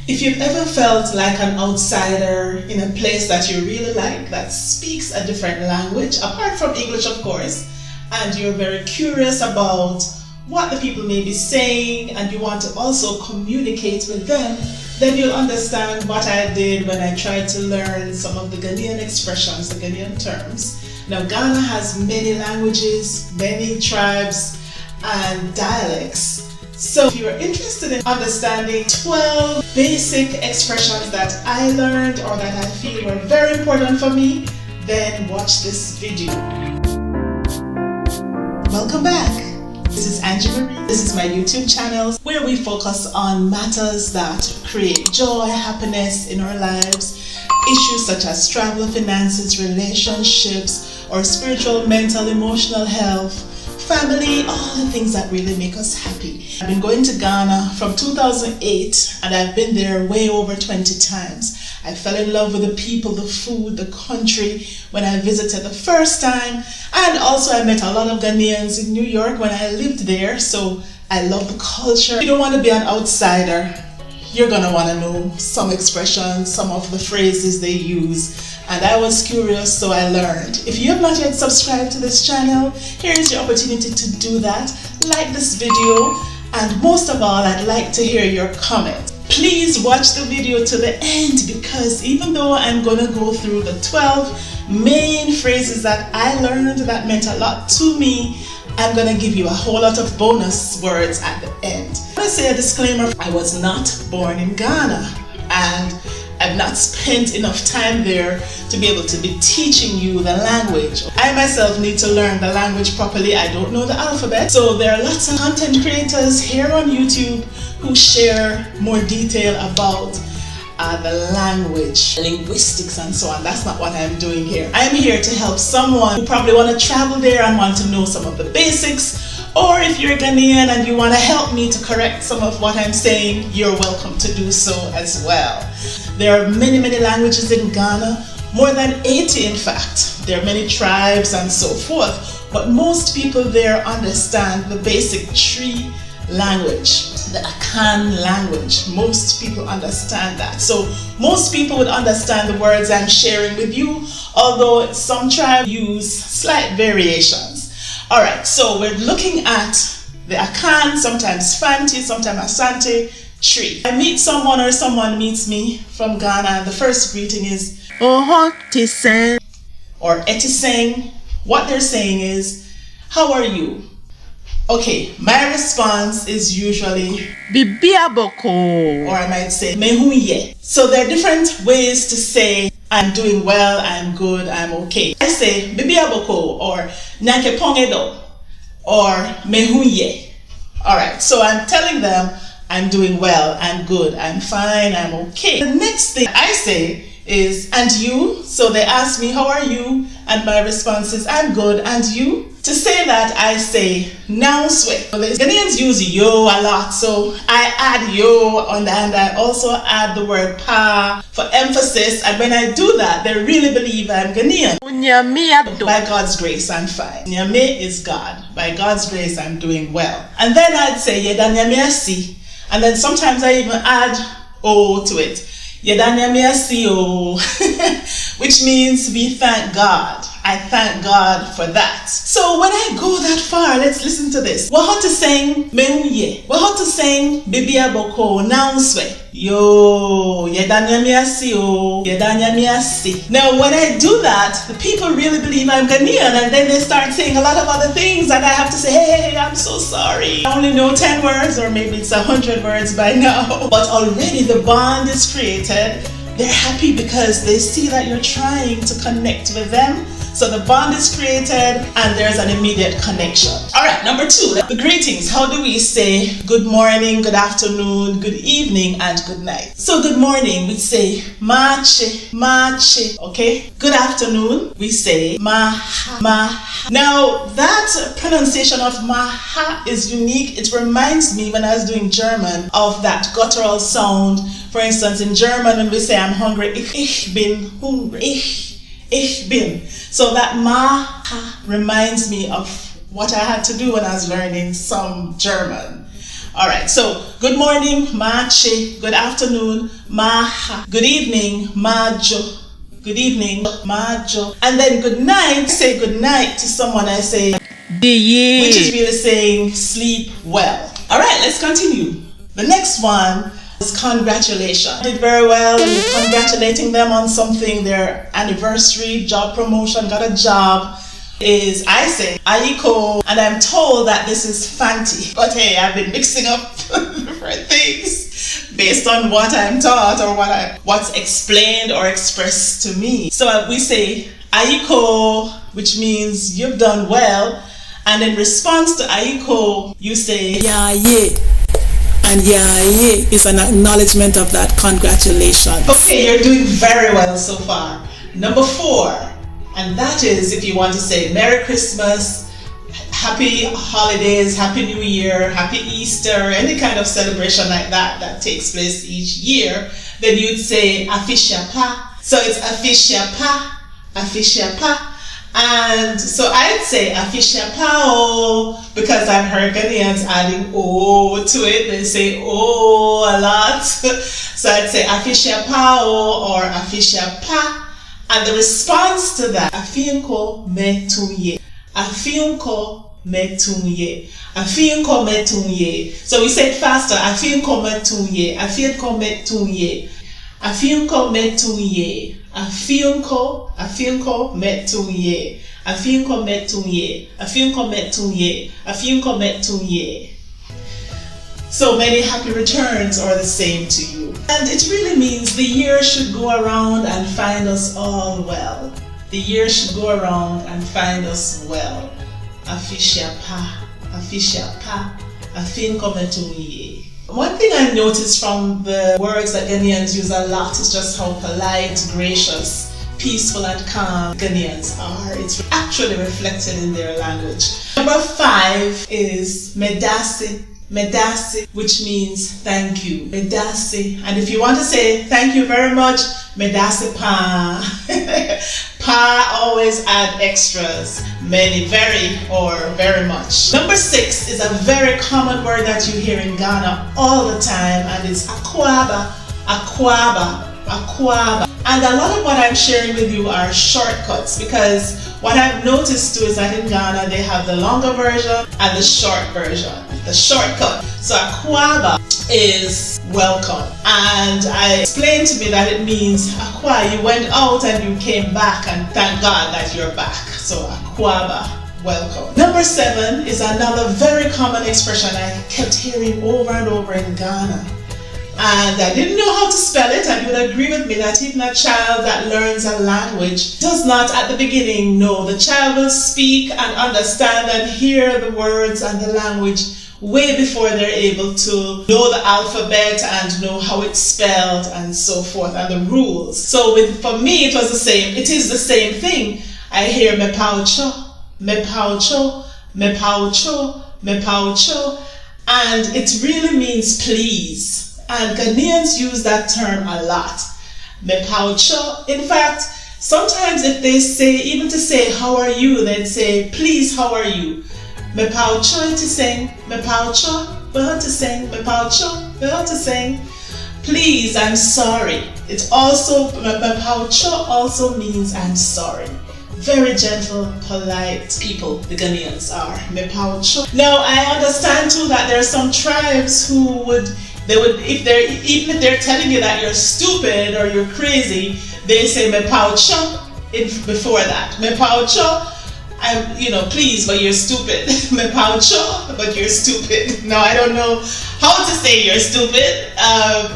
If you've ever felt like an outsider in a place that you really like, that speaks a different language, apart from English of course, and you're very curious about what the people may be saying and you want to also communicate with them, then you'll understand what I did when I tried to learn some of the Ghanaian expressions, the Ghanaian terms. Now Ghana has many languages, many tribes and dialects. So if you're interested in understanding 12 basic expressions that I learned or that I feel were very important for me, then watch this video. Welcome back. This is Angie Marie. This is my YouTube channel where we focus on matters that create joy, happiness in our lives, issues such as travel, finances, relationships, or spiritual, mental, emotional health, family, all the things that really make us happy. I've been going to Ghana from 2008 and I've been there way over 20 times. I fell in love with the people, the food, the country when I visited the first time, and also I met a lot of Ghanaians in New York when I lived there, so I love the culture. If you don't want to be an outsider, you're going to want to know some expressions, some of the phrases they use, and I was curious, so I learned. If you have not yet subscribed to this channel, here is your opportunity to do that. Like this video, and most of all, I'd like to hear your comments. Please watch the video to the end, because even though I'm going to go through the 12 main phrases that I learned that meant a lot to me, I'm going to give you a whole lot of bonus words at the end. I want to say a disclaimer, I was not born in Ghana and I've not spent enough time there to be able to be teaching you the language. I myself need to learn the language properly. I don't know the alphabet. So there are lots of content creators here on YouTube who share more detail about the language, linguistics and so on. That's not what I'm doing here. I'm here to help someone who probably want to travel there and want to know some of the basics, or if you're Ghanaian and you want to help me to correct some of what I'm saying, you're welcome to do so as well. There are many languages in Ghana, more than 80 in fact. There are many tribes and so forth, but most people there understand the basic Tree language, the Akan language. Most people understand that. So most people would understand the words I'm sharing with you, although some tribes use slight variations. Alright, so we're looking at the Akan, sometimes Fanti, sometimes Asante, Tree. I meet someone or someone meets me from Ghana and the first greeting is Oho Tiseng or Etiseng. What they're saying is, how are you? Okay, my response is usually Bibiaboko, or I might say Mehuye. So there are different ways to say I'm doing well, I'm good, I'm okay. I say Bibiaboko or Nankepongedo or Mehuye. Alright, so I'm telling them I'm doing well, I'm good, I'm fine, I'm okay. The next thing I say is, and you? So they ask me, how are you? And my response is, I'm good, and you? To say that, I say, Nauswe. The Ghanaians use yo a lot, so I add yo on the end. I also add the word pa for emphasis, and when I do that, they really believe I'm Ghanaian. By God's grace, I'm fine. Nyame is God. By God's grace, I'm doing well. And then I'd say, Yedanyamiasi. And then sometimes I even add O to it. Yedanyamiasi o, which means we thank God. I thank God for that. So when I go that far, let's listen to this. Wahote sing Mehuye. Wahote sing Bibiaboko Nauswe. Yo, Yedanyamiasi o, Yedanyamiasi. Now when I do that, the people really believe I'm Ghanaian, and then they start saying a lot of other things and I have to say, hey, I'm so sorry. I only know 10 words, or maybe it's 100 words by now. But already the bond is created. They're happy because they see that you're trying to connect with them. So the bond is created and there's an immediate connection. Alright, number 2, the greetings. How do we say good morning, good afternoon, good evening, and good night? So good morning, we say mache, mache, okay? Good afternoon, we say maha, maha. Now that pronunciation of maha is unique. It reminds me when I was doing German of that guttural sound. For instance, in German when we say I'm hungry, ich bin hungry, ich bin. So that ma reminds me of what I had to do when I was learning some German. Alright, so good morning, ma che. Good afternoon, ma ha. Good evening, ma jo. Good evening, ma jo. And then good night, say good night to someone, I say Diye. which is really saying sleep well. Alright, let's continue. The next one is congratulations. Did very well, and you're congratulating them on something, their anniversary, job promotion, got a job. Is I say Aiko, and I'm told that this is Fanti. But hey, I've been mixing up different things based on what I'm taught or what's explained or expressed to me. So we say Aiko, which means you've done well, and in response to Aiko, you say Yaye. And yaye is an acknowledgement of that congratulations. okay, you're doing very well so far. Number 4. And that is if you want to say Merry Christmas, Happy Holidays, Happy New Year, Happy Easter, any kind of celebration like that takes place each year, then you'd say Afisha Pa. So it's Afisha Pa. And so I'd say Afisha Pa because I've heard Ghanaians adding O to it. They say O a lot. So I'd say Afisha Pa or Afisha Pa. And the response to that, afiunko metunye. Afiunko metunye. Afiunko metunye. So we say it faster. Afiunko metunye. Afiunko metunye. Afiunko metunye. Afiunko metunye. Afiunko metunye. Afiunko metunye. Afiunko metunye. So many happy returns are the same to you. And it really means the year should go around and find us all well. The year should go around and find us well. Afisha pa, afinko metunye. One thing I noticed from the words that Ghanaians use a lot is just how polite, gracious, peaceful and calm Ghanaians are. It's actually reflected in their language. Number 5 is medasi. Medasi, which means thank you. Medasi. And if you want to say thank you very much, medasi pa. Pa always add extras. Many, very, or very much. Number 6 is a very common word that you hear in Ghana all the time, and it's akwaba. And a lot of what I'm sharing with you are shortcuts, because what I've noticed too is that in Ghana they have the longer version and the short version, the shortcut. So akwaba is welcome, and I explained to me that it means akwa, you went out and you came back, and thank God that you're back. So akwaba, welcome. Number 7 is another very common expression I kept hearing over and over in Ghana. And I didn't know how to spell it, and you would agree with me that even a child that learns a language does not at the beginning know. The child will speak and understand and hear the words and the language way before they're able to know the alphabet and know how it's spelled and so forth, and the rules. So for me it was the same. It is the same thing. I hear me paucho, and it really means please. And Ghanaians use that term a lot. Me paucho. In fact, sometimes if they say, even to say how are you, they'd say please how are you. Me paucho to sing, me paucho, well to sing, me paucho, well to sing. Please, I'm sorry. It also, me paucho also means I'm sorry. Very gentle, polite people the Ghanaians are. Me paucho. Now I understand too that there are some tribes who would even if they're telling you that you're stupid or you're crazy, they say me paucho before that. Me paucho, please, but you're stupid. Me paucho, but you're stupid. Now I don't know how to say you're stupid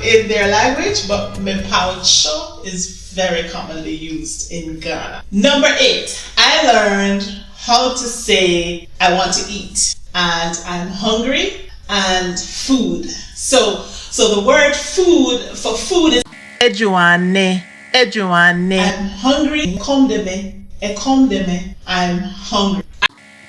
in their language, but me paucho is very commonly used in Ghana. Number 8, I learned how to say I want to eat, and I'm hungry, and food. So the word food for food is Ejuane. I'm hungry. Ekomdeme. I'm hungry.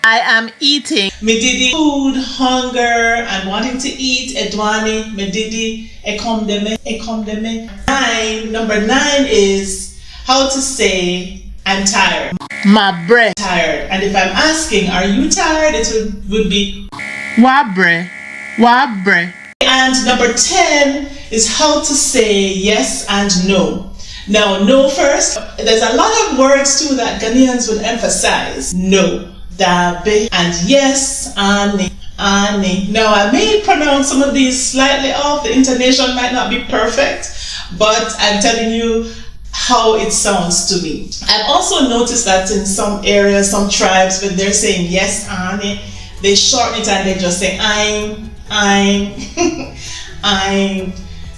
I am eating. Medidi, food, hunger, and wanting to eat. Edwani, medidi, ekomdeme. Number 9 is how to say I'm tired. My breath. Tired. And if I'm asking, are you tired? It would be Wabre. Wabre. And number 10 is how to say yes and no. Now, no first. There's a lot of words too that Ghanaians would emphasize. No, dabe, and yes, ane, ane. Now, I may pronounce some of these slightly off. The intonation might not be perfect, but I'm telling you how it sounds to me. I've also noticed that in some areas, some tribes, when they're saying yes, ane, they shorten it and they just say I'm, I'm.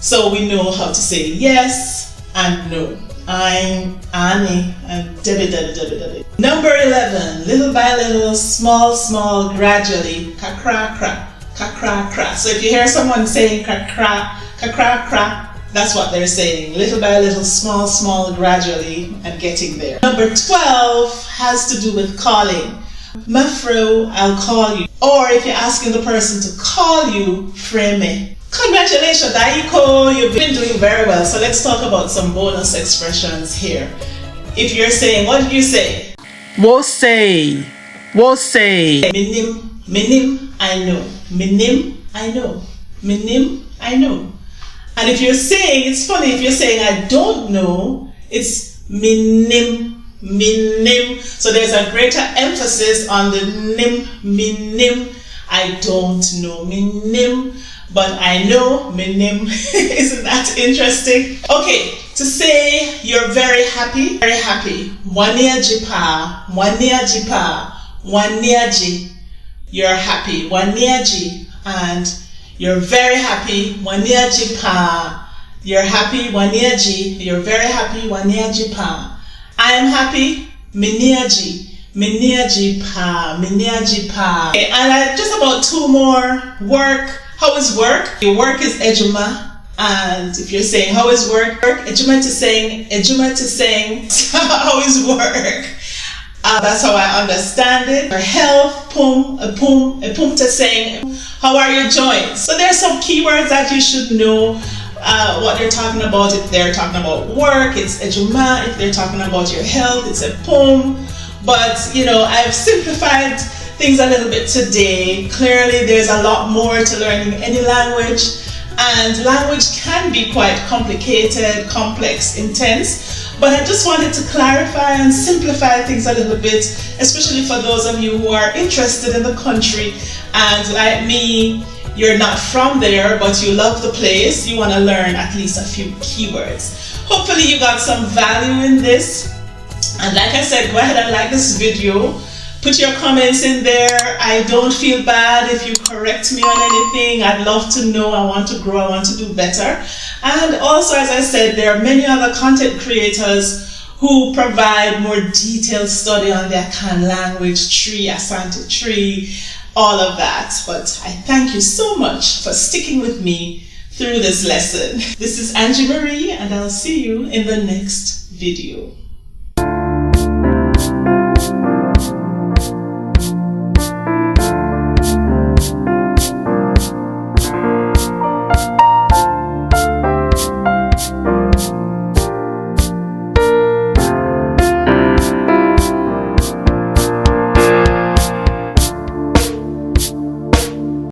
So we know how to say yes and no. I'm, ane, and debi. Number 11, little by little, small, small, gradually, kakra, kra, kakra, kra. So if you hear someone saying kakra, kakra, kra, that's what they're saying. Little by little, small, small, gradually, and getting there. Number 12 has to do with calling. Mafro, I'll call you. Or if you're asking the person to call you, freme. Congratulations, Daiko, you've been doing very well. So let's talk about some bonus expressions here. If you're saying, what did you say? Wo say. Wo say. Minim, I know. Minim, I know. Minim, I know. And if you're saying, it's funny, if you're saying I don't know, it's minim. So there's a greater emphasis on the nim, minim. I don't know, minim, but I know, minim. Isn't that interesting? Okay, to say you're very happy, Wania jipa, wania jipa, waniaji. You're happy, waniaji, and you're very happy, waniaji pa. You're happy, waniaji. You're very happy, waniaji pa. I am happy, miniaji pa. Okay, and just about 2 more. Work. How is work? Your work is ejuma. And if you're saying how is work, ejuma to saying how is work? That's how I understand it. Your health, pum to saying how are your joints? So there's some keywords that you should know. What they're talking about. If they're talking about work, it's ejuma. If they're talking about your health, it's a pum. But you know, I've simplified things a little bit today. Clearly there's a lot more to learning any language, and language can be quite complicated, complex, intense, but I just wanted to clarify and simplify things a little bit, especially for those of you who are interested in the country and like me, you're not from there, but you love the place. You want to learn at least a few keywords. Hopefully you got some value in this. And like I said, go ahead and like this video. Put your comments in there. I don't feel bad if you correct me on anything. I'd love to know. I want to grow. I want to do better. And also, as I said, there are many other content creators who provide more detailed study on the Akan language, tree, Asante tree, all of that. But I thank you so much for sticking with me through this lesson. This is Angie Marie, and I'll see you in the next video.